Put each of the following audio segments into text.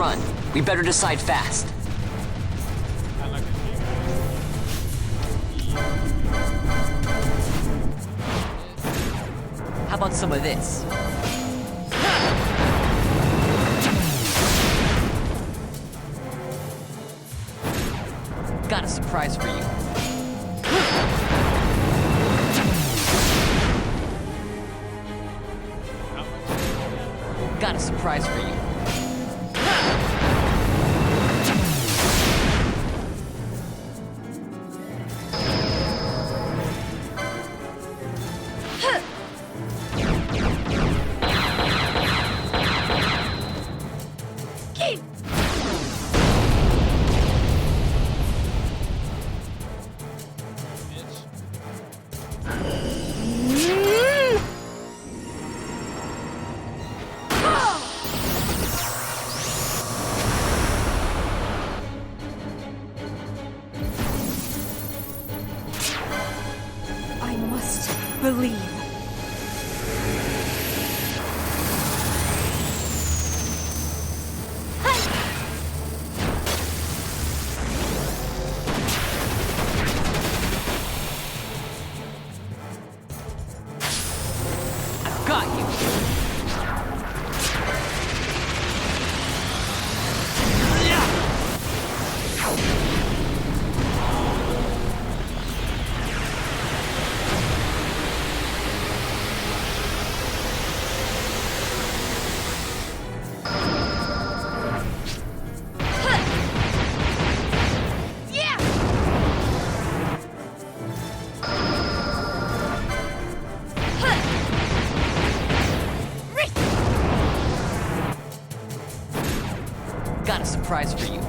run. We better decide fast. I'm not gonna How about some of this? Got a surprise for you. Got a surprise for you. I must believe. I've got you. Got a surprise for you.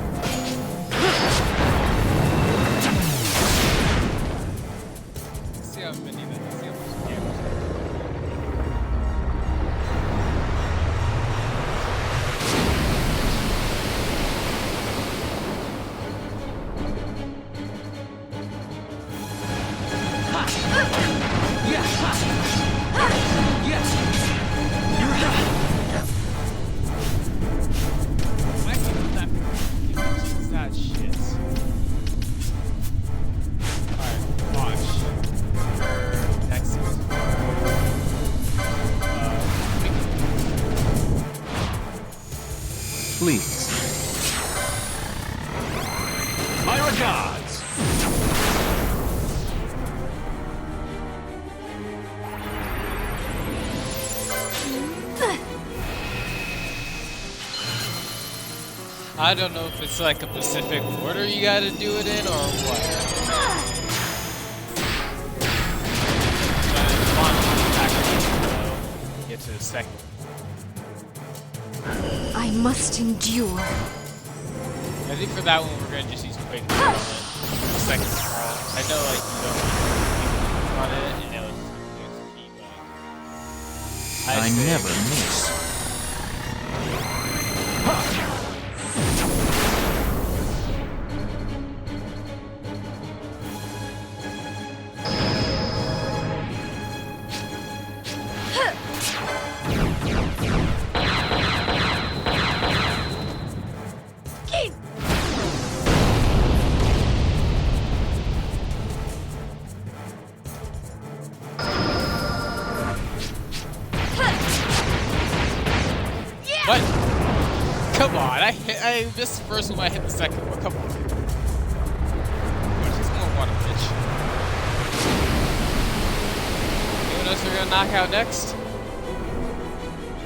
see how many that. See how much damage. I hate that it's that shit. Alright, watch. Your next Please. My regards. I don't know if it's like a specific order you gotta do it in or what. Get to the second. I must endure. I think for that one we're gonna just use quick second scroll. I know like you don't on it and it was key, but I say- never miss. What? Come on, I missed the first one, I hit the second one. Come on. Watch, he's gonna want a bitch. Anyone else we're gonna knock out next?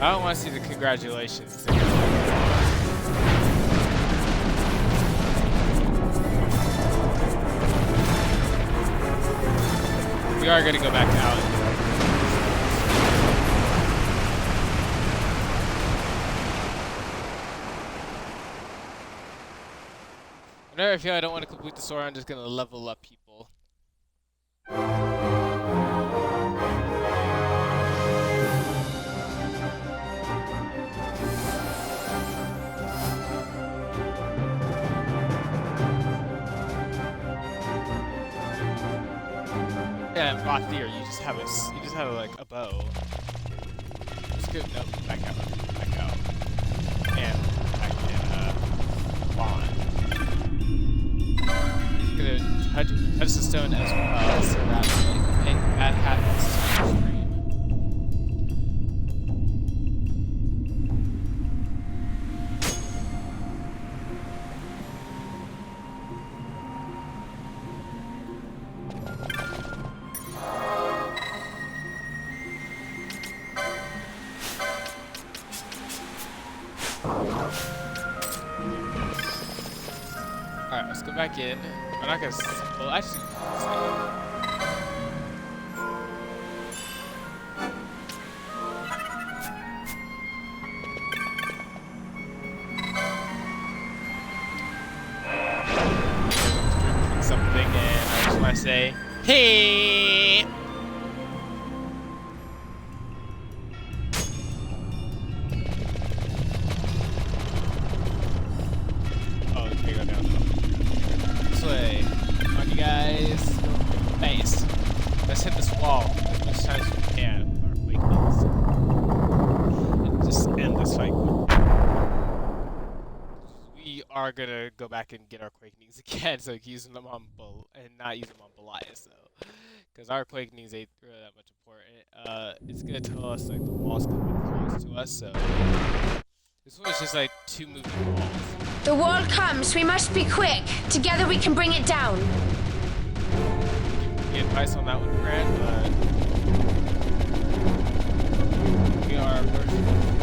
I don't want to see the congratulations. We are gonna go back to Alan. Whenever I feel I don't want to complete the story, I'm just gonna level up people. Yeah, in Rothier, you just have like a bow. Just go, no, back out, and back in. touch the stone as well, so that like, that happens to the screen. Alright, let's go back in. We're not gonna. Well, actually, something, and I just want to say, hey. Oh, okay, go down. This way. Come on, you guys. Nice. Let's hit this wall as much time as we can. Our weakness. And just end this fight. We are gonna go back and get our Quakenings again, so using them on Bull and not using them on Belias, though. Because our Quakenings ain't really that much important. It's gonna tell us like the walls coming close to us, so this one is just like 2 moving walls. The wall comes. We must be quick. Together we can bring it down. Get advice on that one, Grant, but we are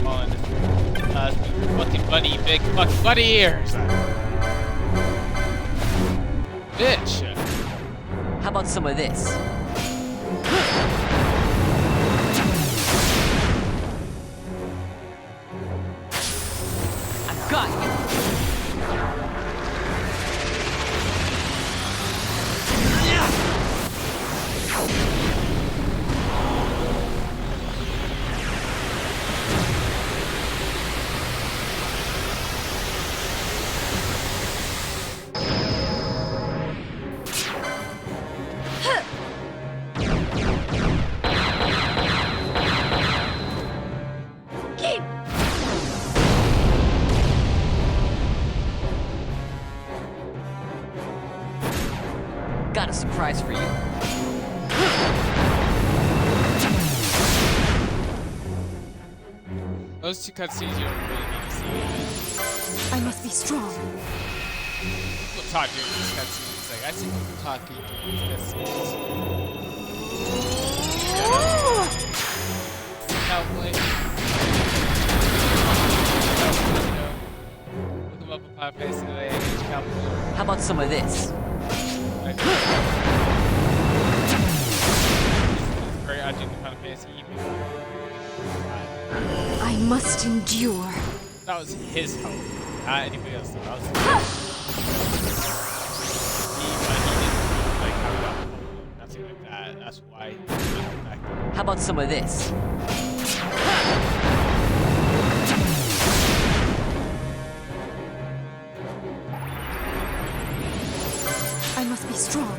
on fucking bunny, big fucking bunny ears. Bitch. How about some of this? I've got you. Got a surprise for you. Those 2 cutscenes you don't really need to see. I must be strong. People talk during these cutscenes. Like, I see people talking during these cutscenes. Cowboy. Look him up on Podcast and they Cowboy. How about some of this? Very odd to Final Fantasy even. I must endure. That was his hope, not anybody else. That was his he didn't like have that hope, nothing like that. That's why he went back there. How about some of this? I must be strong.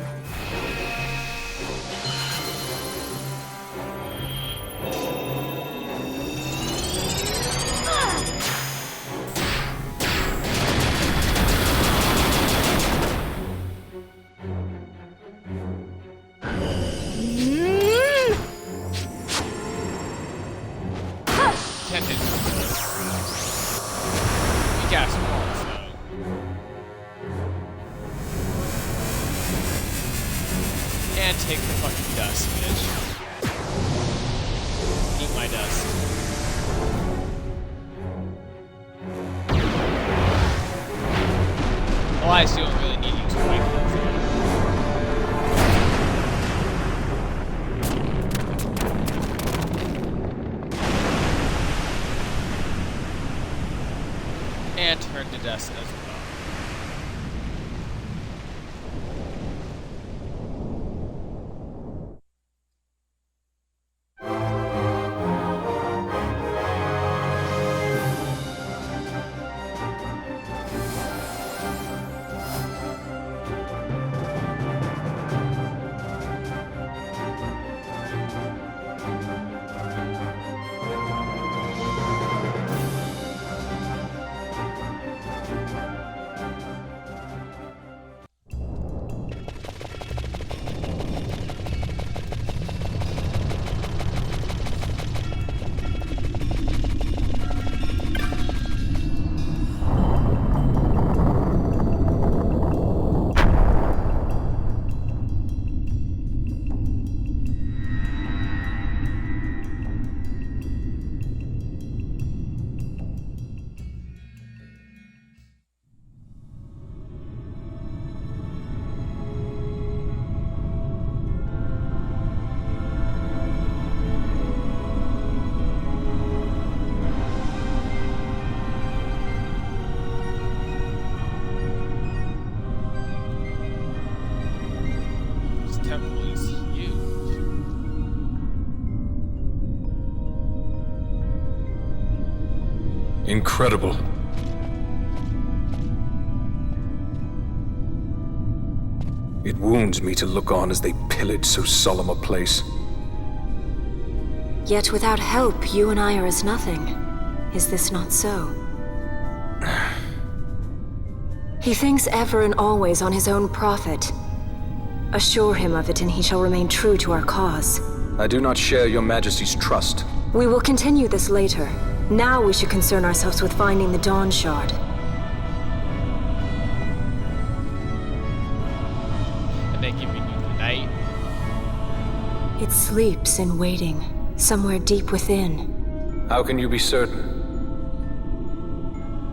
Can't hit him. He got small, so. And take the fucking dust, bitch. Eat my dust. Well, I still don't really need you to fight this. And turn to dust as well. incredible. It wounds me to look on as they pillage so solemn a place. Yet without help, you and I are as nothing. Is this not so? He thinks ever and always on his own profit. Assure him of it, and he shall remain true to our cause. I do not share your majesty's trust. We will continue this later. Now we should concern ourselves with finding the Dawn Shard. And then giving you the night. It sleeps in waiting, somewhere deep within. How can you be certain?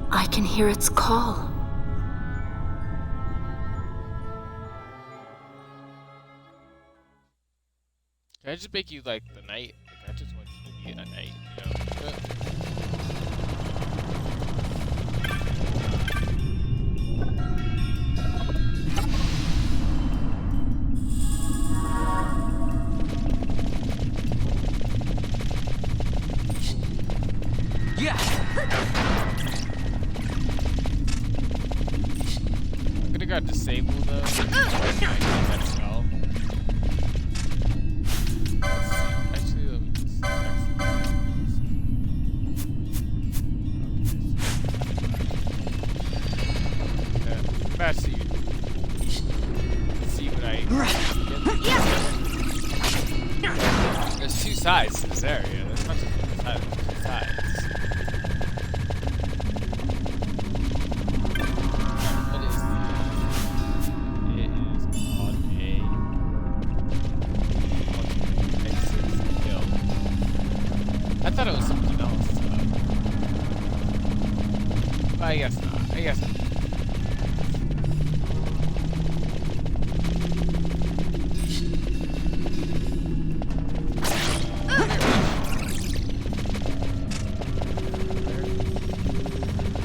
I can hear its call. Can I just make you like the night? Like, I just want you to be a night, you know? Yeah. I'm gonna grab disable though. As well. Actually, let me just see what I get. There's two sides to this area. There's not just one side, there's two sides. What is this? It is called a Exit Guild. I thought it was something else. But I guess not. I guess not.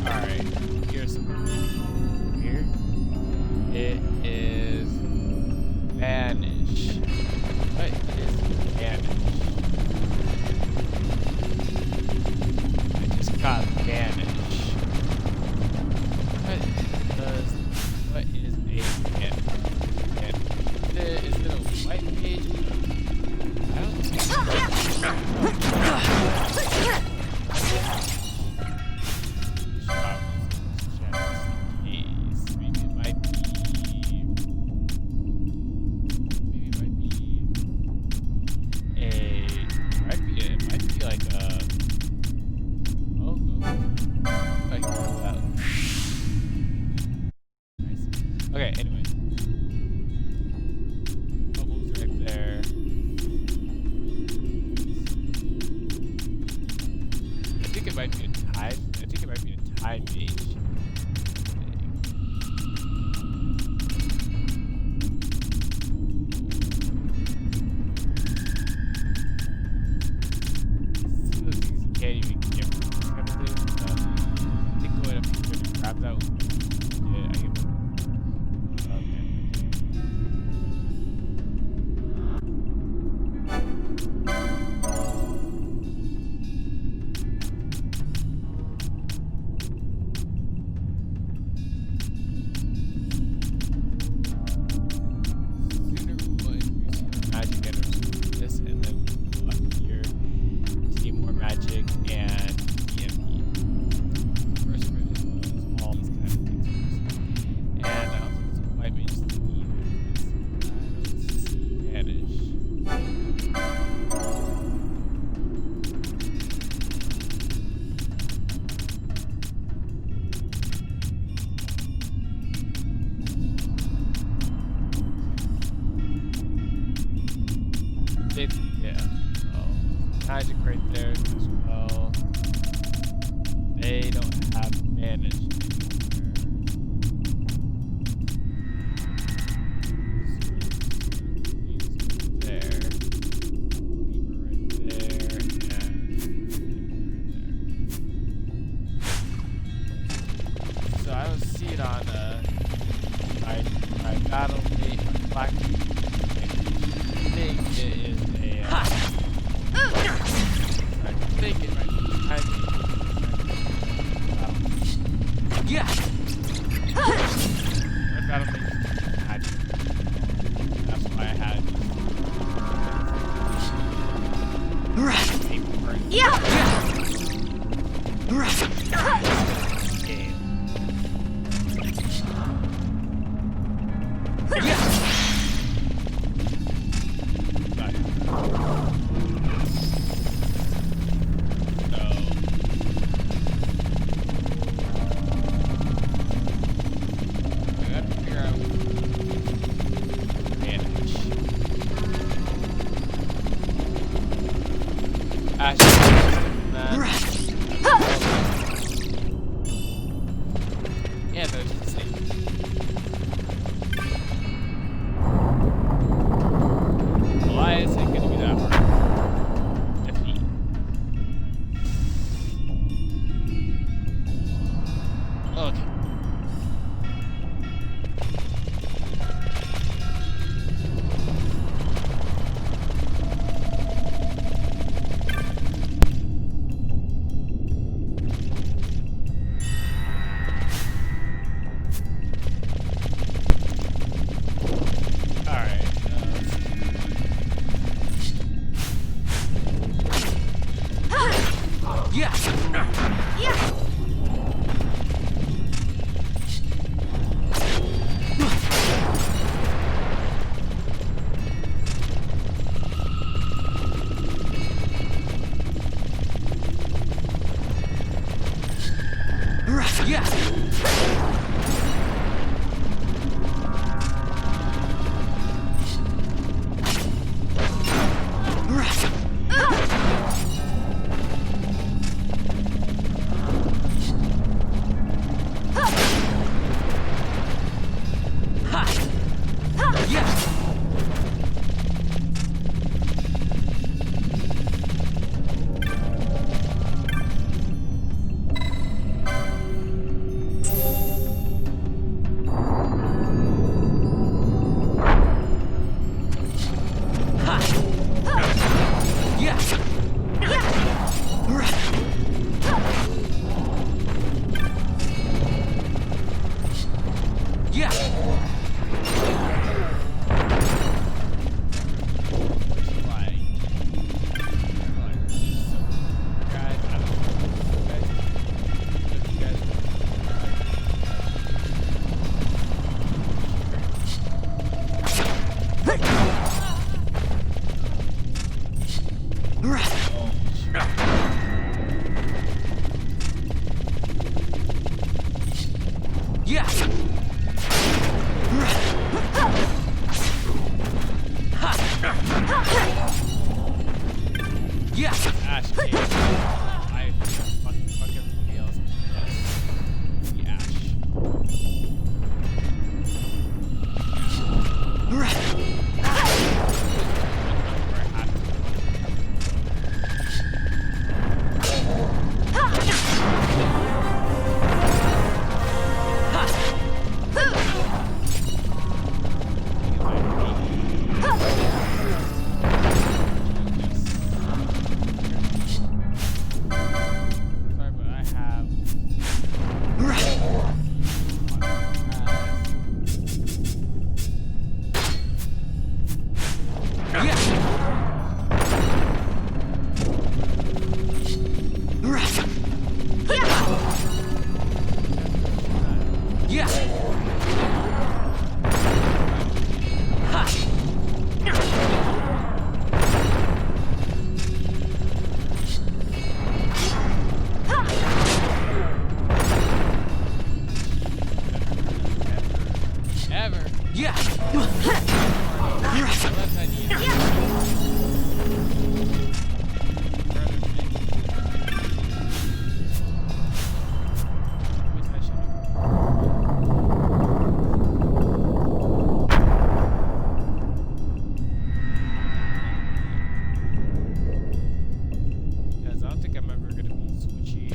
Alright, here's something here. It is vanish. What is vanish? I just got vanish. What is a vanish? Is it a white page? I don't think so. Okay, anyway. Bubbles right there. I think it might be a time. I think it might be a time gauge. Some of the things you can't even get from this kind of thing. I think going up here to grab that was yeah, I get yeah. Oh, magic right there as well. They don't have managed there. Right there and so I don't see it on my battle mate, my black. I think it is a. I think it might be timing. Yeah. Ash cave. I fuck everybody else. Yes. The Ash. Sorry, but I have. Ever. Unless I need further things. Which I should do. Because I don't think I'm ever gonna be switching.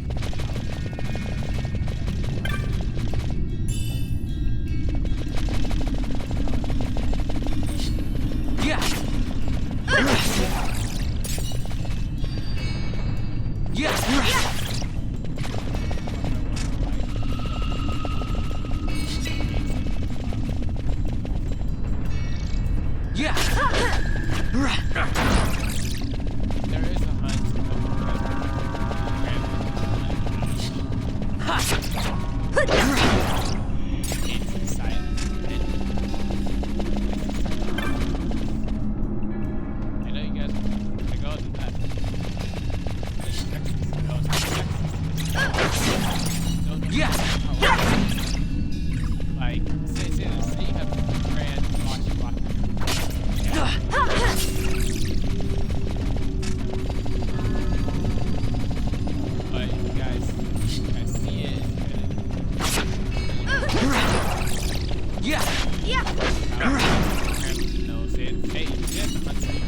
There is a hunt. It's silent. I know you guys want to go to that. It's Texas. No, it's not Texas. Don't like, say you have grand watch. But you guys see it. Knows it. Hey, you get the hunt site.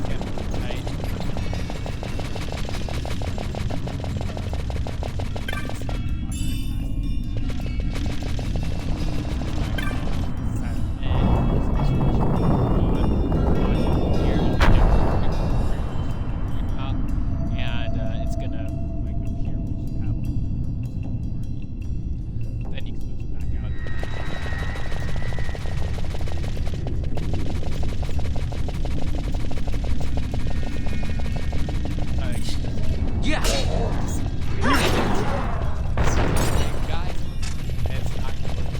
Get the site. And it's gonna like appear when you have them. Then you can switch it back out. Guys, it's not gonna work.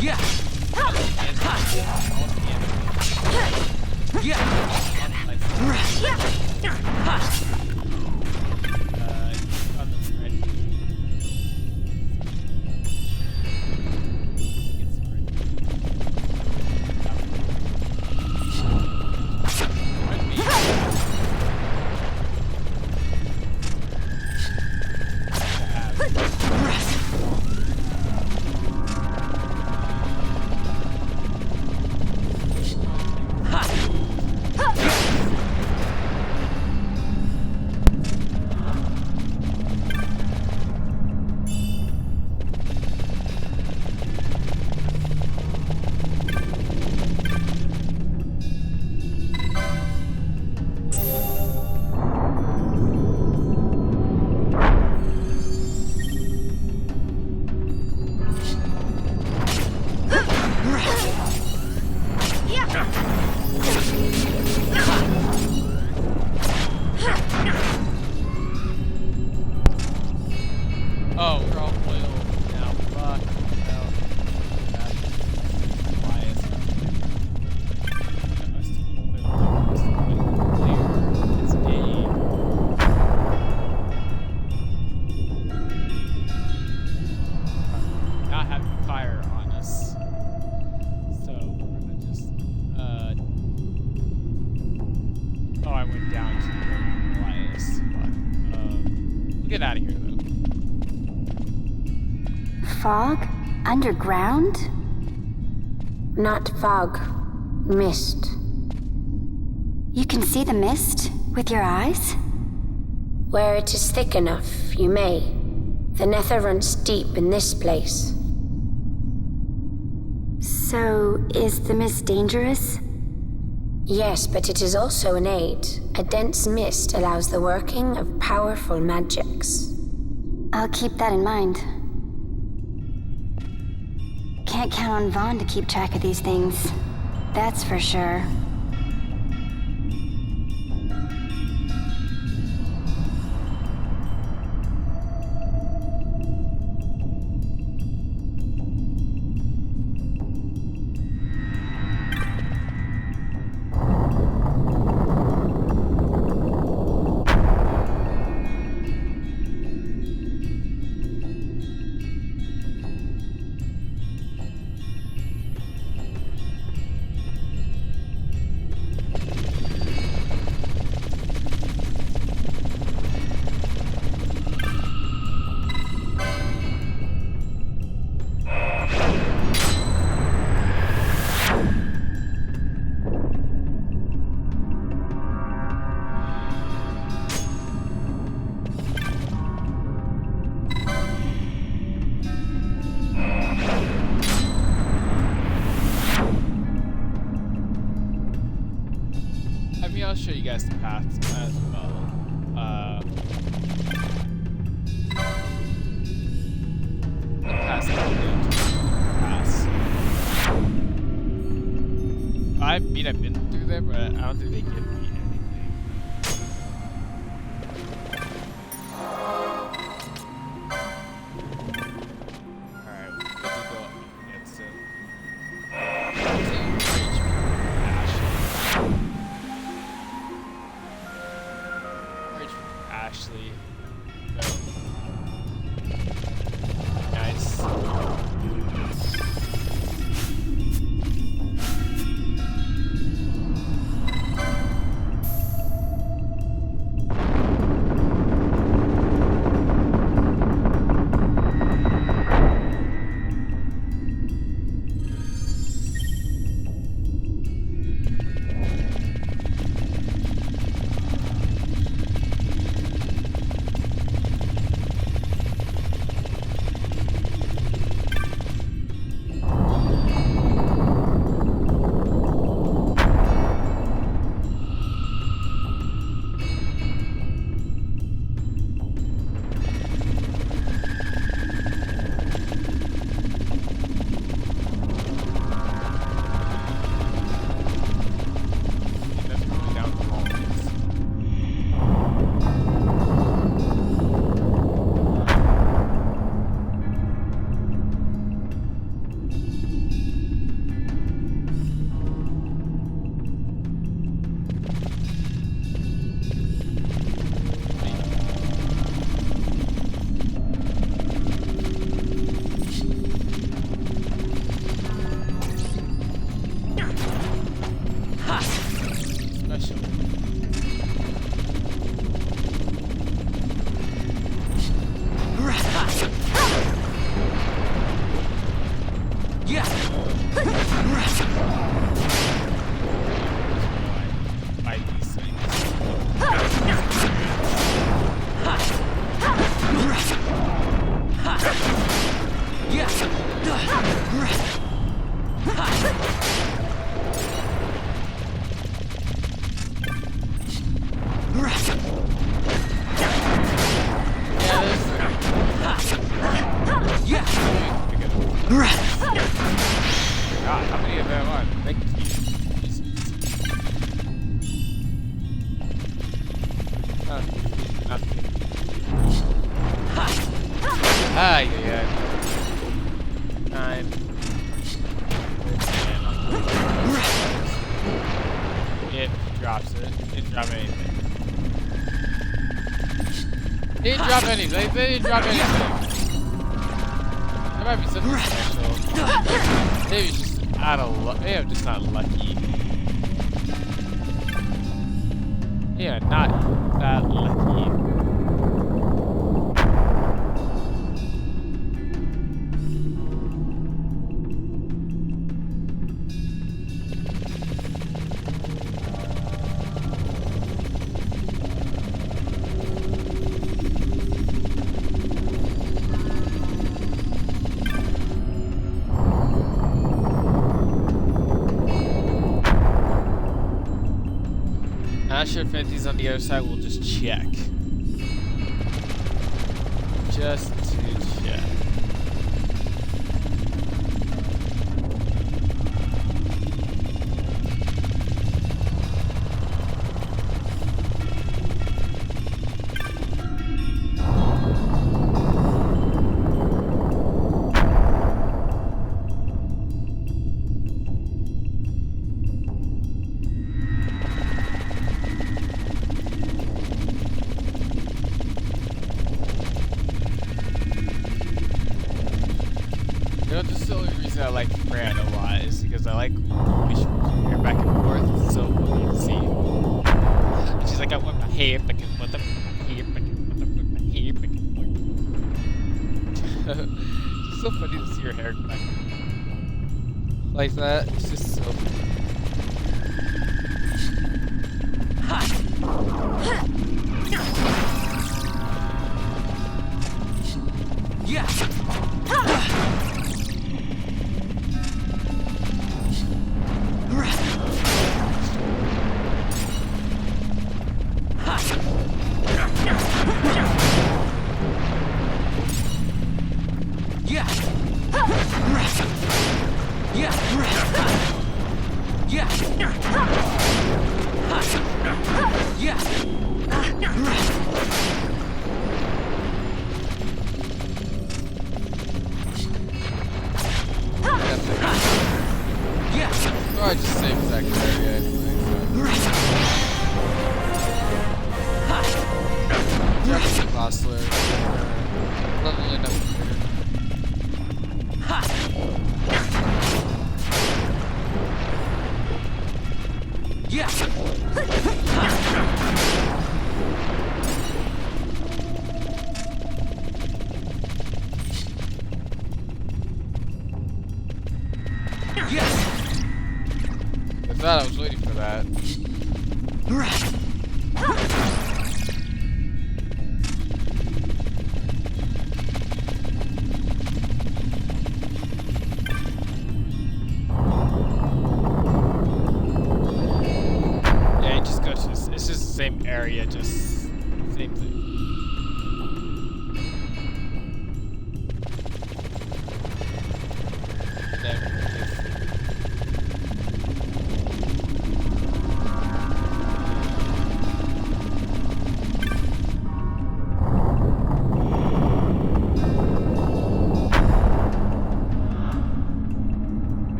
Yeah. Oh, we're all foiled now. Fuck. No. Not having fire on us. So we're gonna just oh, I went down to the Elias. We'll get out of here though. Fog? Underground? Not fog. Mist. You can see the mist with your eyes? Where it is thick enough, you may. The nether runs deep in this place. So, is the mist dangerous? Yes, but it is also an aid. A dense mist allows the working of powerful magics. I'll keep that in mind. Can't count on Vaughn to keep track of these things. That's for sure. I'll show you guys the paths as well. The paths that pass. I mean, I've been through there, but I don't think they give me anything. Alright, we have to go up against it. Ashley. No. Nice. Yeah. Fight these things. God, how many of them are? Thank you. Nothing. Ah, yeah. 9. It drops it. Didn't drop anything. Didn't drop anything. They didn't drop anything. There might be something special. Maybe it's just out of luck. Maybe I'm just not lucky. Yeah, not that lucky. Not sure if anything's on the other side, we'll just check. Just to check. You know, this is the only reason I like Fran a lot is because I like her back and forth. It's so funny to see. And she's like, I want my hair back and forth, my hair back and forth, my hair back and forth. It's so funny to see her hair back like that. It's just so funny. Yeah. Or just same exact area anyway. Jackson Bossler. Level enough. I thought I was waiting for that. Yeah, you just go to this. It's just the same area, just same thing. And then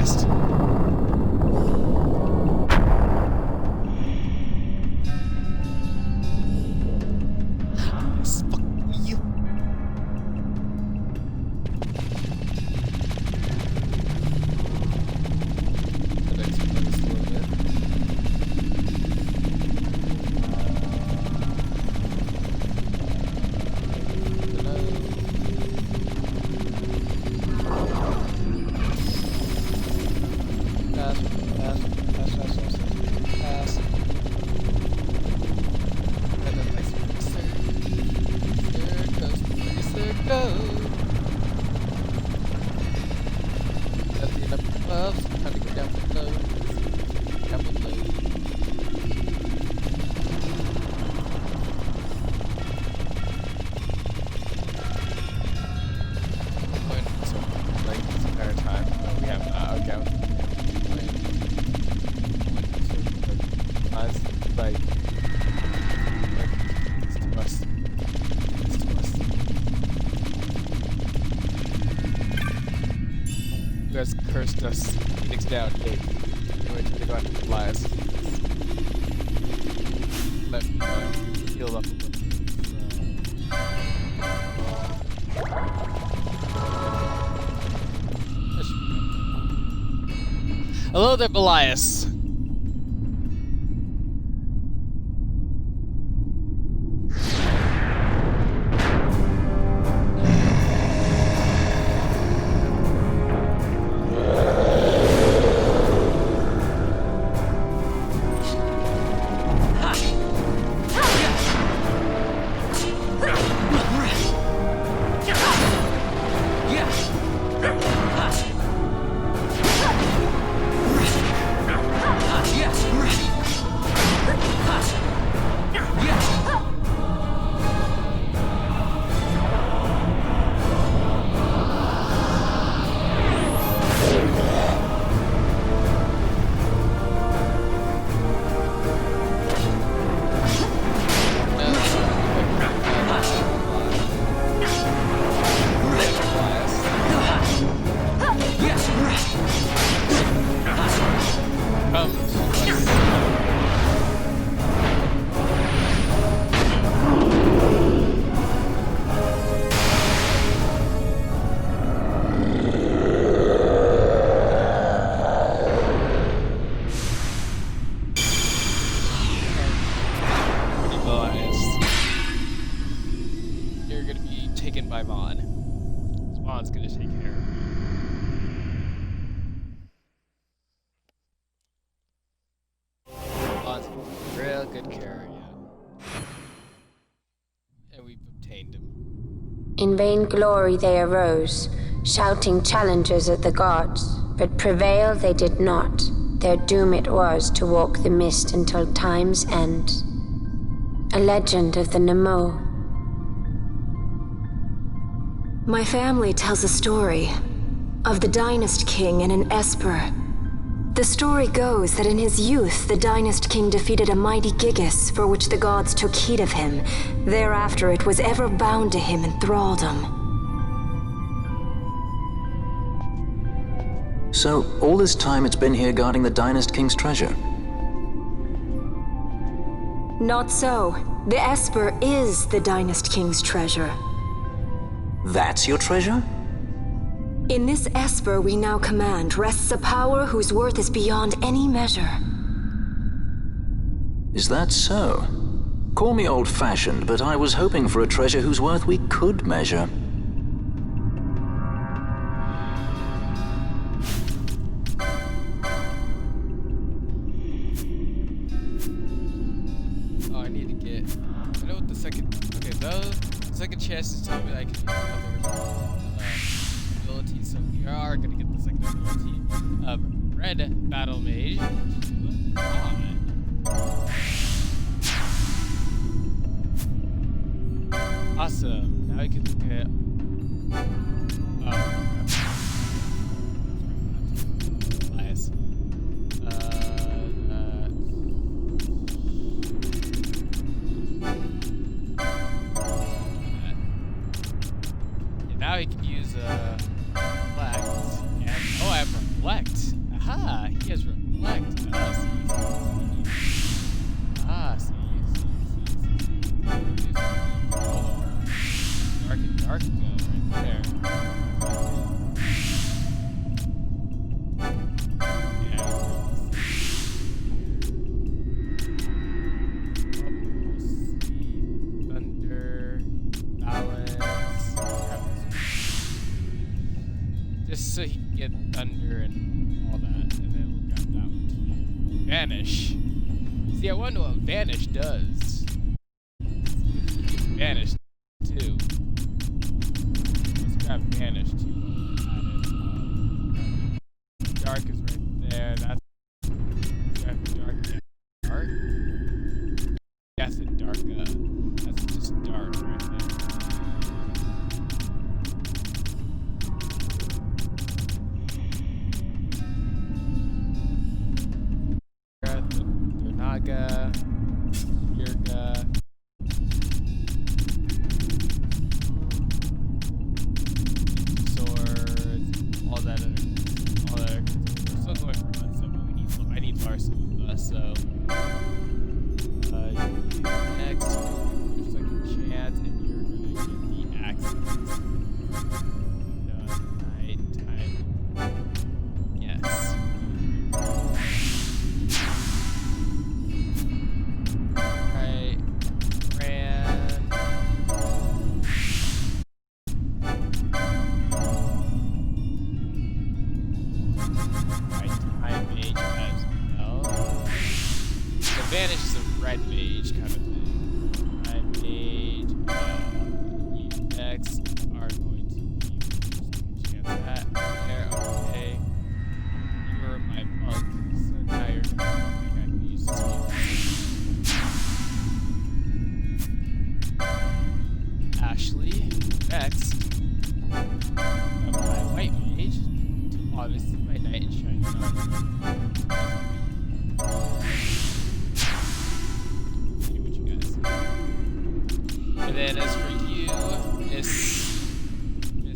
fast. Yes, fuck you. I'd explore this a little bit. You guys cursed us. Phoenix down, yay. Anyway, they go after the flies. Left, heal up a little. Hello there, Belias. By Vaughn. Vaughn's gonna take care of it. Vaughn's gonna take real good care of you. And we've obtained him. In vain glory they arose, shouting challenges at the gods, but prevail they did not. Their doom it was to walk the mist until time's end. A legend of the Nemo. My family tells a story of the Dynast King and an Esper. The story goes that in his youth, the Dynast King defeated a mighty Gigas, for which the gods took heed of him. Thereafter, it was ever bound to him in thraldom. So, all this time it's been here guarding the Dynast King's treasure? Not so. The Esper is the Dynast King's treasure. That's your treasure? In this Esper we now command rests a power whose worth is beyond any measure. Is that so? Call me old-fashioned, but I was hoping for a treasure whose worth we could measure. Oh, I need to get... I know what the second... Okay, the second chance is telling me that I can use another ability, so we are going to get the second ability of Red Battle Mage. Awesome. Now we can look at... Bias. Now he can use reflect. And, oh, I have reflect. Just so he can get thunder and all that, and then we'll grab that one too. Vanish. See, I wonder what Vanish does. Vanish too. Let's grab Vanish too. Dark is right there. That's dark. Dark. That's a dark. That's just dark right there. Naga, Yurga, swords, all that. We're still going for months, but I need Larsa with us, so. Next, there's like a chance, and you're gonna get the accents. Nighttime. Yes. Vanish is a red mage kind of thing. Red mage, you next are going to be chance that there. Okay, you were my monk, so now you're gonna think I can use this. Ashley, next, my white mage. Oh, this is my knight in shining armor. And then as for you, Miss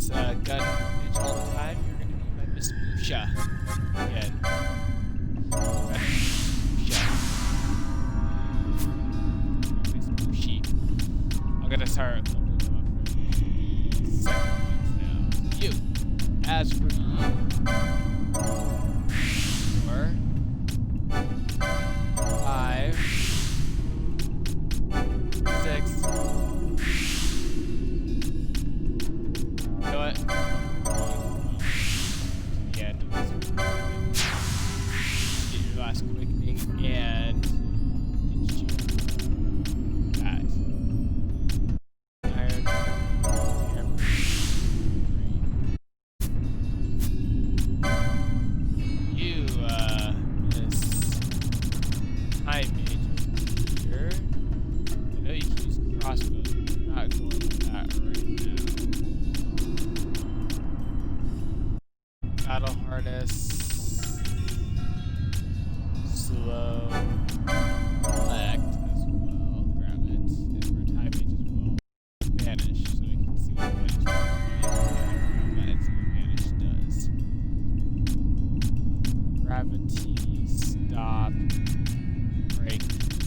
Gun Bitch all the time, you're gonna be my Miss Musha again. Miss Mushi. I'm gonna start leveling them up for the second ones now. You. As for you, 4, 5, 6. You know what? Yeah, get your last quickening and get you that. Iron hammer 3. You, this time mage over here. I know you can use crossbows, but I'm not going with that right now. Battle harness, slow, collect as well, grab it, and for time mage as well, vanish, so we can see what vanish does, and see what vanish does. Gravity, stop, break,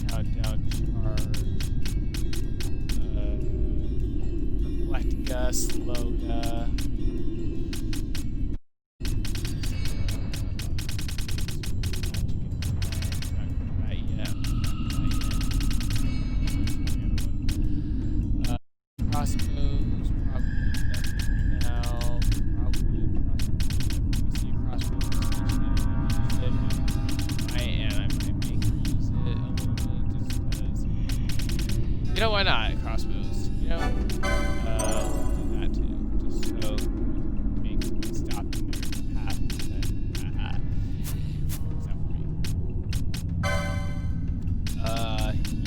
countdown, charge, reflectica, slowga. Crossbows, probably nothing right now. Probably crossbows. I might make use it a little bit just because. You know, why not? Crossbows. You know? Do that too. Just so we can stop in their path and then except for me.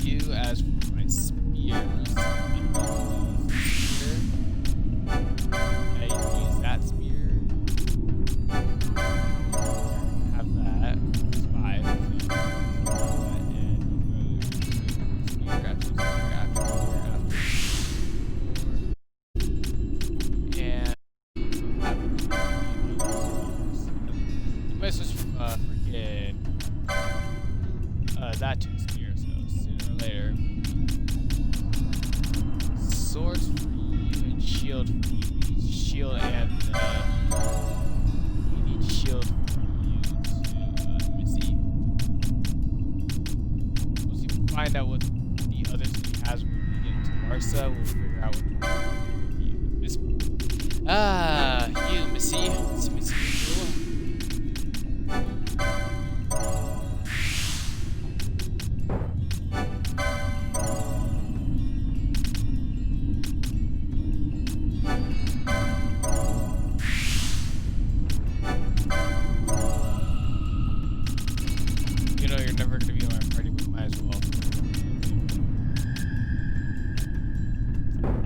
You as for my spears. I use that spear. Have that. It's 5. So and you go spear after spear after spear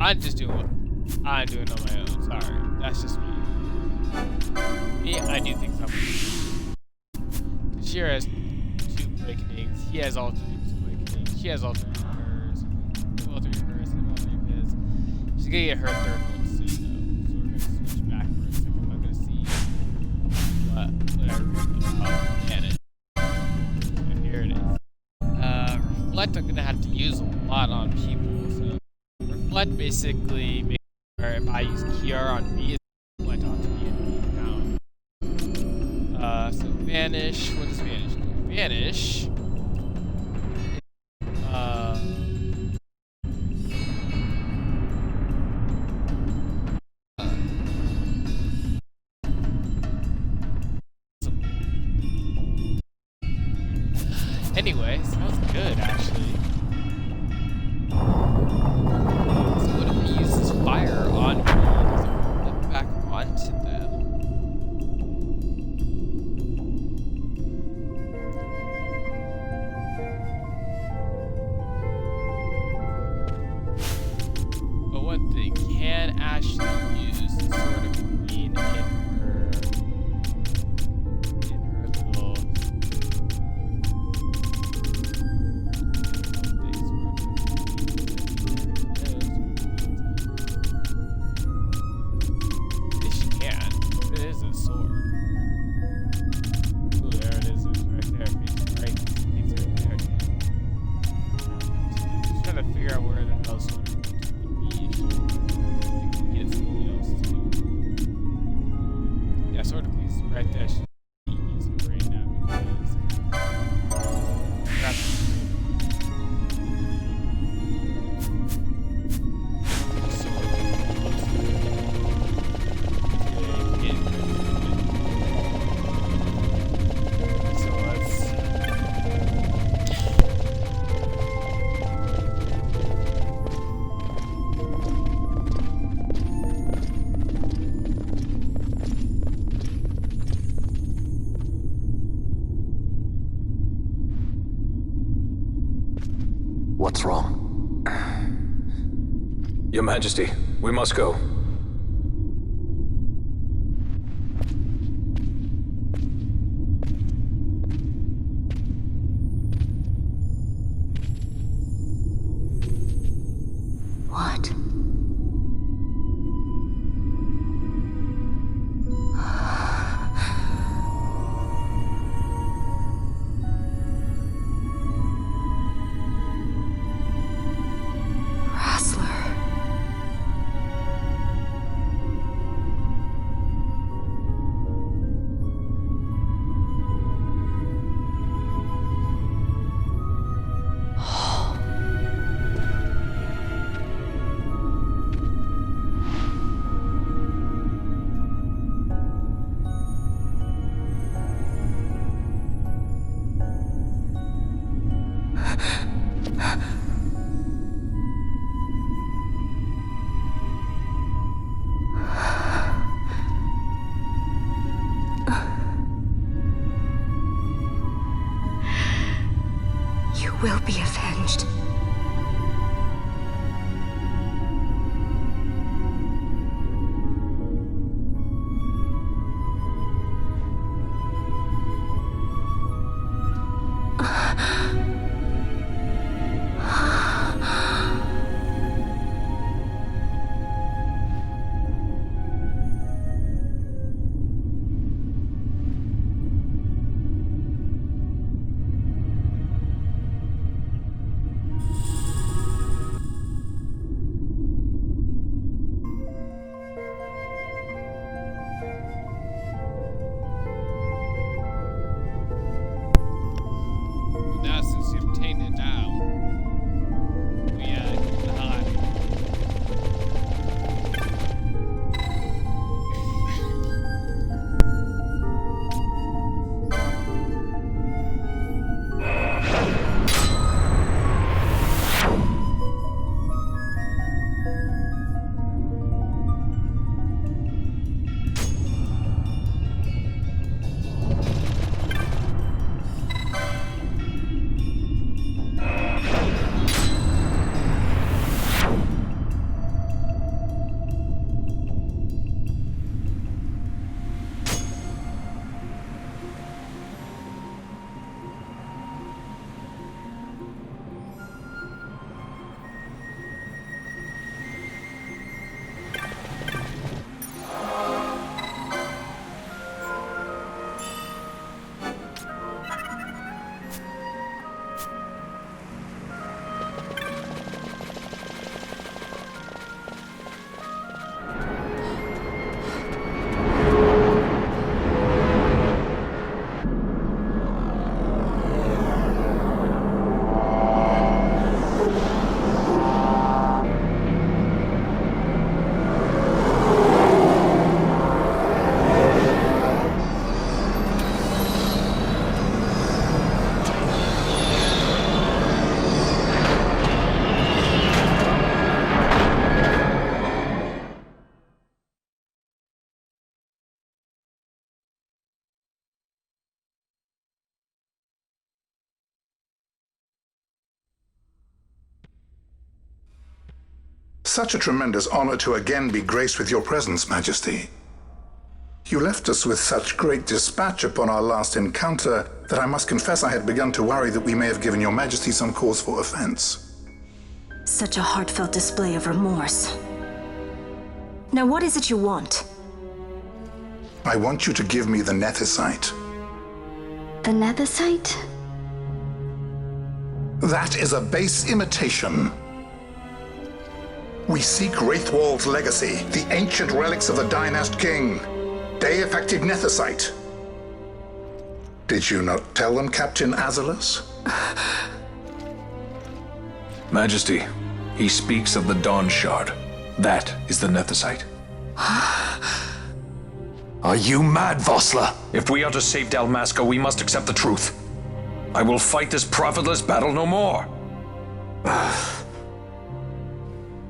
I'm just doing what I'm doing on my own. Sorry, that's just me. I do think something. Shira has 2 awakenings. He has all 3 awakenings. She has all 3 of hers. All 3 of hers and all 3 of his. She's gonna get her 3rd one soon, though. So we're gonna switch back for a second. I'm gonna see what I read about Janet. And here it is. Reflect, I'm gonna have to use a lot on people. So Reflect basically makes sure if I use Kiara on me, it's Reflect onto the enemy account. So Vanish. What does Vanish do? Vanish. Anyway, sounds good actually. So what if we use this fire on me? Does it flip back onto them? But one thing can actually use to sort of clean in her little What's wrong? Your Majesty, we must go. What? You will be avenged. such a tremendous honor to again be graced with your presence, Majesty. You left us with such great dispatch upon our last encounter that I must confess I had begun to worry that we may have given your Majesty some cause for offense. Such a heartfelt display of remorse. Now what is it you want? I want you to give me the Nethicite. The Nethicite? That is a base imitation. We seek Wraithwald's legacy, the ancient relics of the Dynast King. Day-affected Nethicite. Did you not tell them, Captain Azalus? Majesty, he speaks of the Dawn Shard. That is the Nethicite. Are you mad, Vossler? If we are to save Dalmasca, we must accept the truth. I will fight this profitless battle no more.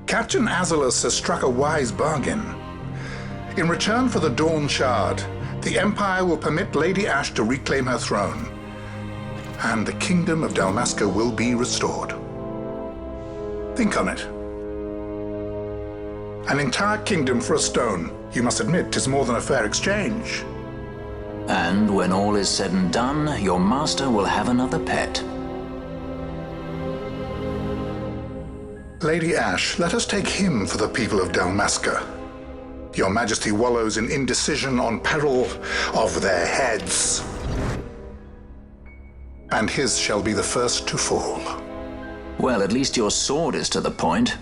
Captain Azalus has struck a wise bargain. In return for the Dawn Shard, the Empire will permit Lady Ash to reclaim her throne, and the Kingdom of Dalmasca will be restored. Think on it. An entire kingdom for a stone. You must admit, 'tis more than a fair exchange. And when all is said and done, your master will have another pet. Lady Ash, let us take him for the people of Dalmasca. Your Majesty wallows in indecision on peril of their heads. And his shall be the first to fall. Well, at least your sword is to the point.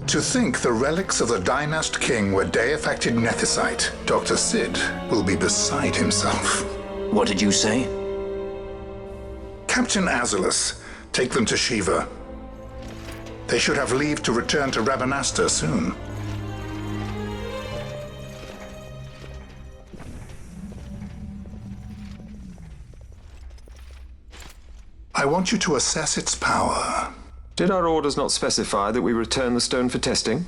To think the relics of the Dynast King were day-affected Nethicite, Dr. Sid will be beside himself. What did you say? Captain Azalus, take them to Shiva. They should have leave to return to Rabanastre soon. I want you to assess its power. Did our orders not specify that we return the stone for testing?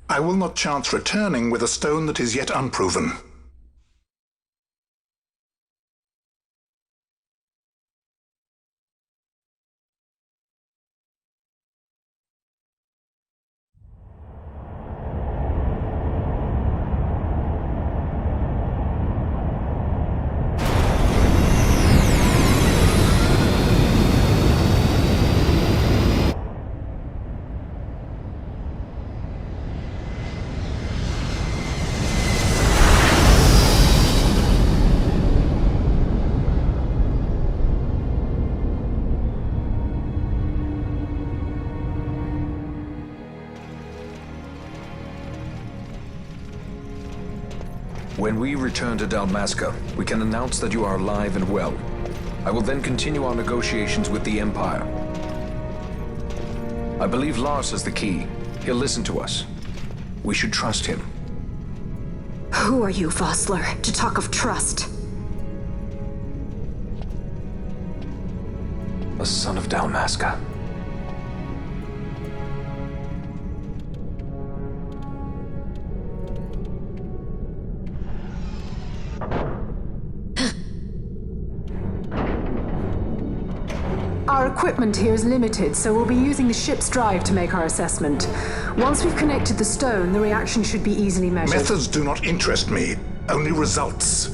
I will not chance returning with a stone that is yet unproven. When we return to Dalmasca, we can announce that you are alive and well. I will then continue our negotiations with the Empire. I believe Lars has the key. He'll listen to us. We should trust him. Who are you, Vossler, to talk of trust? A son of Dalmasca. Our equipment here is limited, so we'll be using the ship's drive to make our assessment. Once we've connected the stone, the reaction should be easily measured. Methods do not interest me, only results.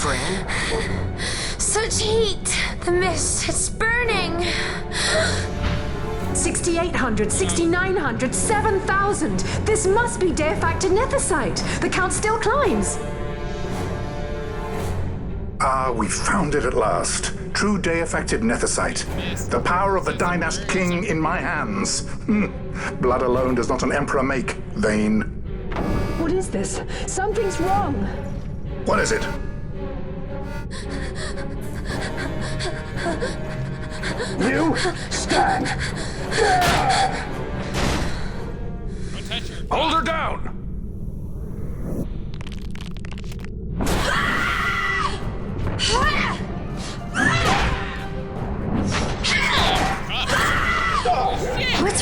Friend? Such heat! The mist, it's burning! 6,800, 6,900, 7,000! This must be day-affected Nethicite! The count still climbs! Ah, we found it at last. True day-affected Nethicite. The power of the Dynast King in my hands. Blood alone does not an emperor make, vain. What is this? Something's wrong! What is it? You stand. Hold her down!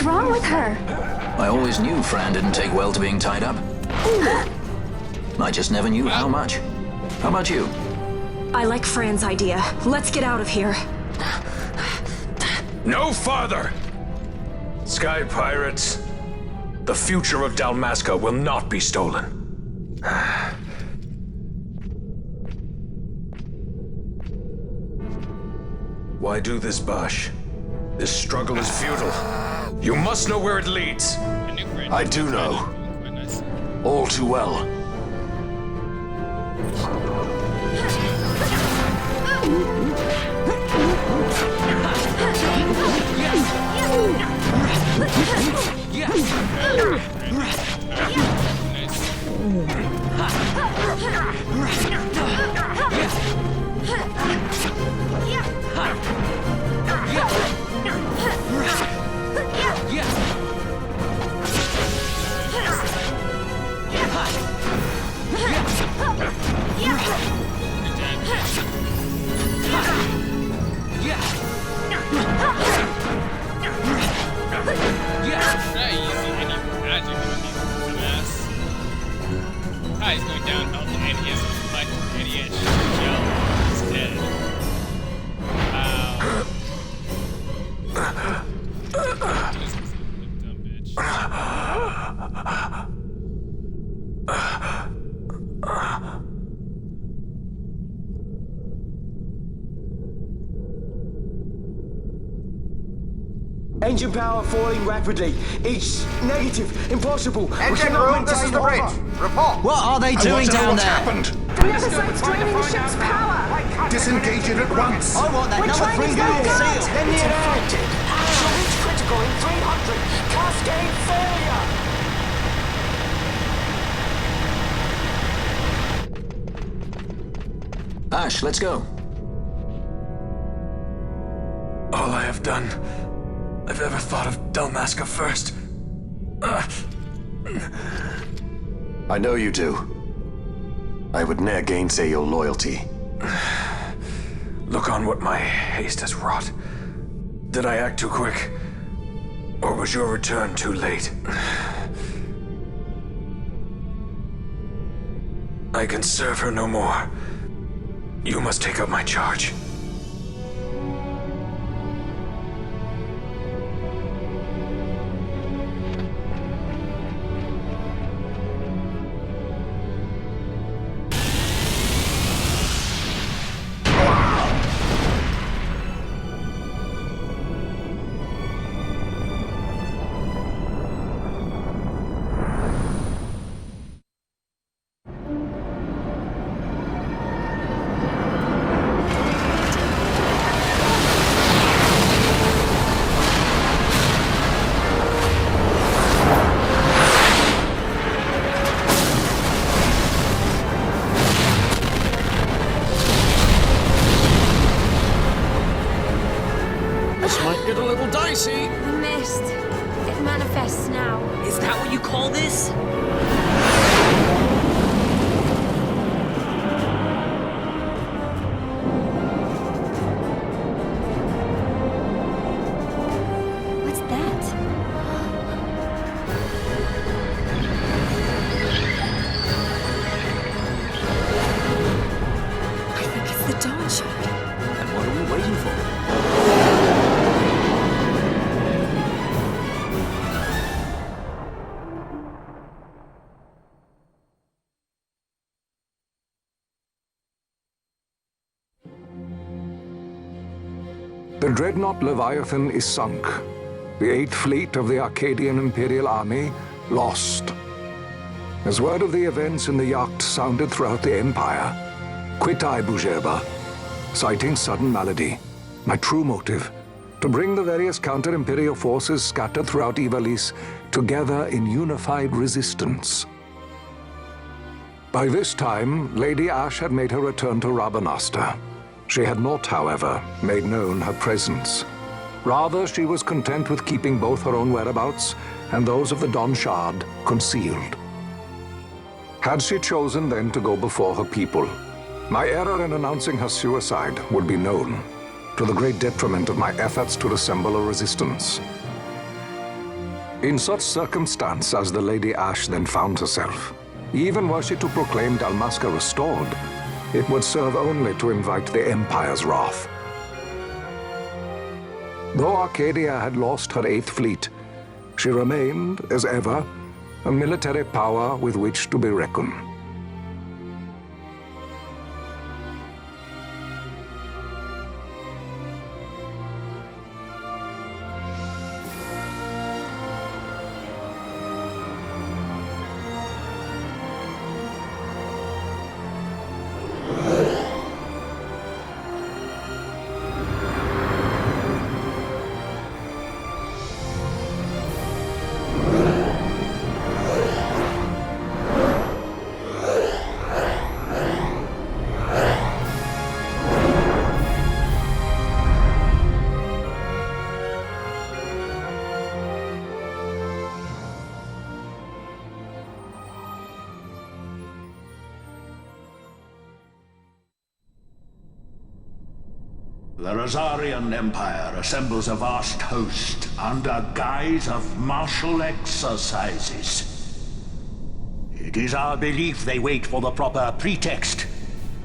What's wrong with her? I always knew Fran didn't take well to being tied up. I just never knew how much. How about you? I like Fran's idea. Let's get out of here. No farther! Sky Pirates, the future of Dalmasca will not be stolen. Why do this, Bosch? This struggle is futile. You must know where it leads. I do know. All too well. He's going downhill, and he has a fucking idiot shell. He's dead. Wow. Just a dumb bitch. Engine power falling rapidly. It's negative. Impossible. Engine room, this is the bridge. Report. What are they doing down there? Happened? The other side's draining the ship's power. Disengage it at once. I want that We're number trying 3 to unit go seal. guns. Then the infected. Charge critical in 300. Cascade failure. Ash, let's go. All I have done, I've ever thought of Dalmasca first. I know you do. I would ne'er gainsay your loyalty. Look on what my haste has wrought. Did I act too quick? Or was your return too late? I can serve her no more. You must take up my charge. Might get a little dicey. The mist. It manifests now. Is that what you call this? What's that? I think it's the Dawn Shard. And what are we waiting for? The dreadnought Leviathan is sunk. The 8th Fleet of the Arcadian Imperial Army lost. As word of the events in the yacht sounded throughout the Empire, quit I Bujeba, citing sudden malady. My true motive, to bring the various counter-imperial forces scattered throughout Ivalice together in unified resistance. By this time, Lady Ash had made her return to Rabanastre. She had not, however, made known her presence. Rather, she was content with keeping both her own whereabouts and those of the Dawn Shard concealed. Had she chosen then to go before her people, my error in announcing her suicide would be known, to the great detriment of my efforts to assemble a resistance. In such circumstance as the Lady Ash then found herself, even were she to proclaim Dalmasca restored, it would serve only to invite the Empire's wrath. Though Arcadia had lost her 8th Fleet, she remained, as ever, a military power with which to be reckoned. The Rosarian Empire assembles a vast host under guise of martial exercises. It is our belief they wait for the proper pretext,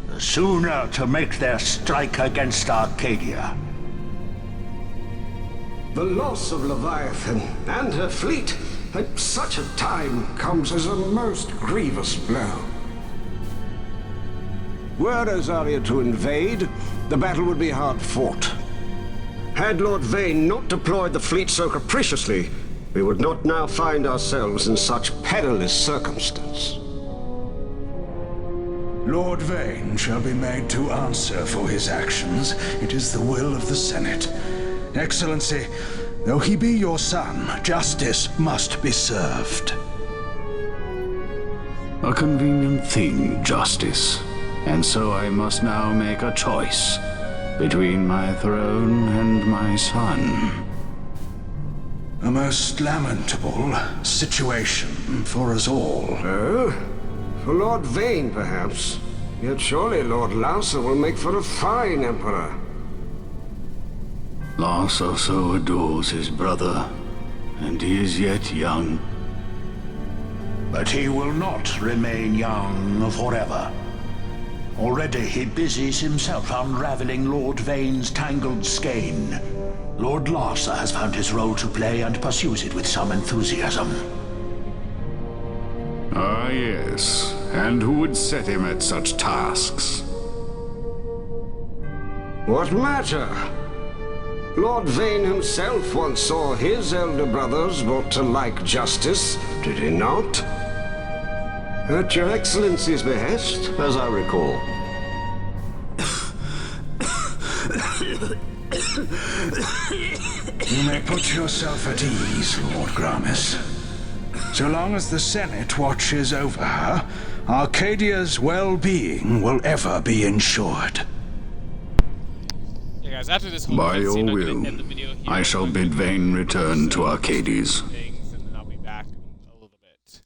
the sooner to make their strike against Arcadia. The loss of Leviathan and her fleet at such a time comes as a most grievous blow. Were Rosaria to invade, the battle would be hard fought. Had Lord Vane not deployed the fleet so capriciously, we would not now find ourselves in such perilous circumstance. Lord Vane shall be made to answer for his actions. It is the will of the Senate. Excellency, though he be your son, justice must be served. A convenient thing, justice. And so I must now make a choice between my throne and my son. A most lamentable situation for us all. Oh? For Lord Vane, perhaps. Yet surely Lord Larsa will make for a fine emperor. Larsa so adores his brother, and he is yet young. But he will not remain young forever. Already he busies himself unraveling Lord Vane's tangled skein. Lord Larsa has found his role to play and pursues it with some enthusiasm. Ah, yes. And who would set him at such tasks? What matter? Lord Vane himself once saw his elder brothers brought to like justice, did he not? At your Excellency's behest, as I recall. You may put yourself at ease, Lord Gramis. So long as the Senate watches over her, Arcadia's well-being will ever be ensured. Yeah, guys, after this whole By your cutscene, I'm will, gonna end the video here. I shall bid Vane return to Arcades. Things, and then I'll be back in a little bit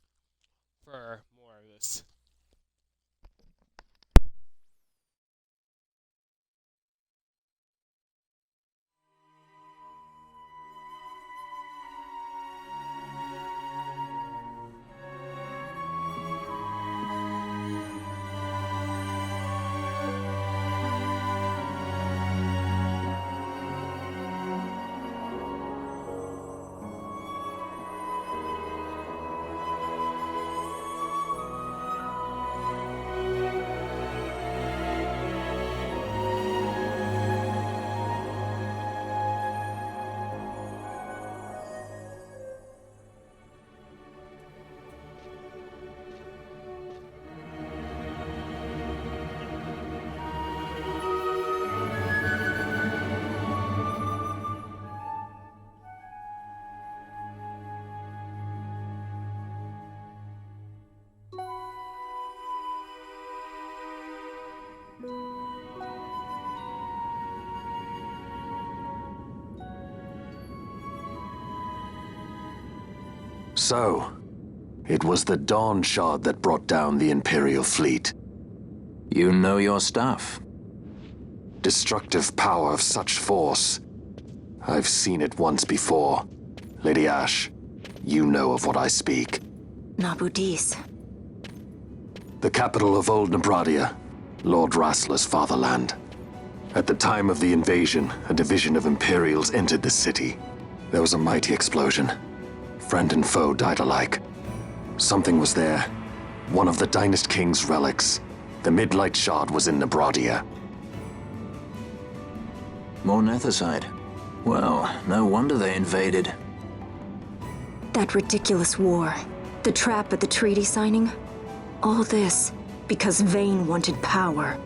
for more of this. So, it was the Dawn Shard that brought down the Imperial fleet. You know your stuff. Destructive power of such force. I've seen it once before, Lady Ash. You know of what I speak. Nabudis. The capital of Old Nebradia, Lord Rassler's fatherland. At the time of the invasion, a division of Imperials entered the city. There was a mighty explosion. Friend and foe died alike. Something was there. One of the Dynast King's relics. The Midlight Shard was in Nebradia. More Nethicite. Well, no wonder they invaded. That ridiculous war. The trap at the treaty signing. All this because Vayne wanted power.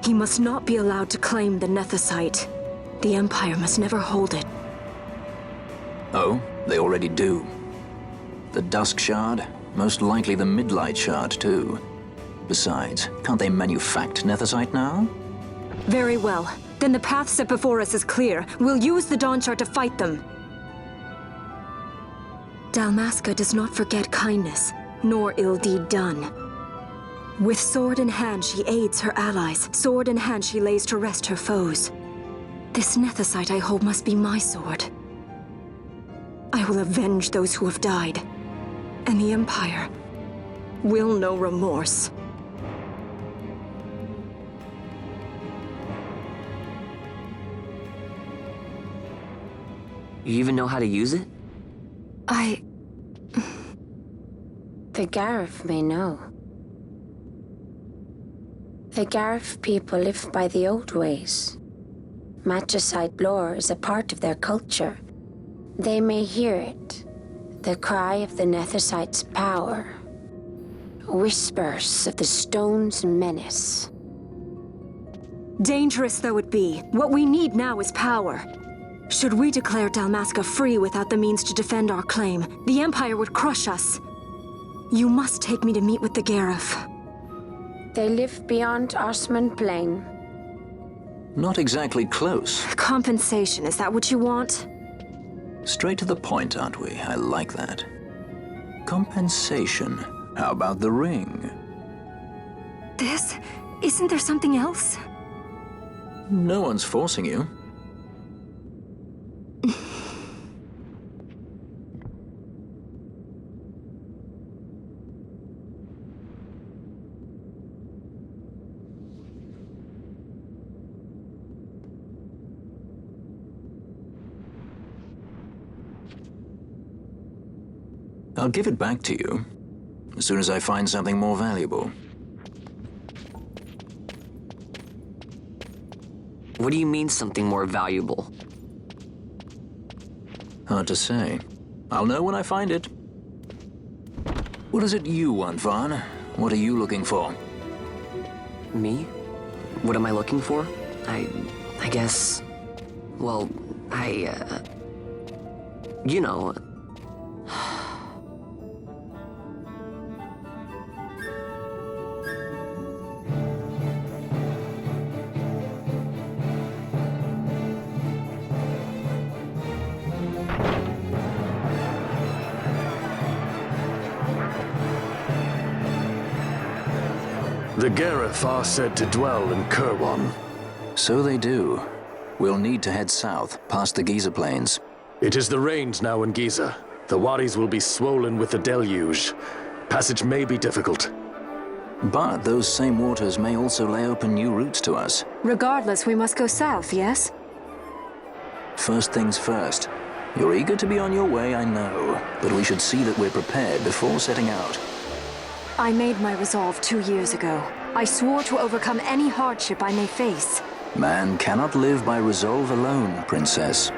He must not be allowed to claim the Nethicite. The Empire must never hold it. Oh, they already do. The Dusk Shard? Most likely the Midlight Shard, too. Besides, can't they manufacture Nethicite now? Very well. Then the path set before us is clear. We'll use the Dawn Shard to fight them. Dalmasca does not forget kindness, nor ill deed done. With sword in hand, she aids her allies. Sword in hand, she lays to rest her foes. This Nethicite I hold must be my sword. I will avenge those who have died. And the Empire will know remorse. You even know how to use it? The Garif may know. The Garif people live by the old ways. Magicite lore is a part of their culture. They may hear it. The cry of the Nethicite's power. Whispers of the stone's menace. Dangerous though it be, what we need now is power. Should we declare Dalmasca free without the means to defend our claim, the Empire would crush us. You must take me to meet with the Garif. They live beyond Osman Plain. Not exactly close. Compensation, is that what you want? Straight to the point, aren't we? I like that. Compensation. How about the ring? This? Isn't there something else? No one's forcing you. I'll give it back to you as soon as I find something more valuable. What do you mean something more valuable? Hard to say. I'll know when I find it. What is it you want, Vaughn? What are you looking for? Me? What am I looking for? I guess... Well, you know... The Garif are said to dwell in Kirwan. So they do. We'll need to head south, past the Giza Plains. It is the rains now in Giza. The wadis will be swollen with the deluge. Passage may be difficult. But those same waters may also lay open new routes to us. Regardless, we must go south, yes? First things first. You're eager to be on your way, I know. But we should see that we're prepared before setting out. I made my resolve 2 years ago. I swore to overcome any hardship I may face. Man cannot live by resolve alone, Princess.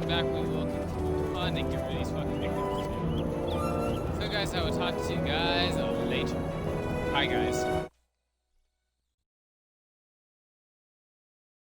back, we will continue on and get rid of these fucking victims too. So guys, I will talk to you guys later. Bye guys.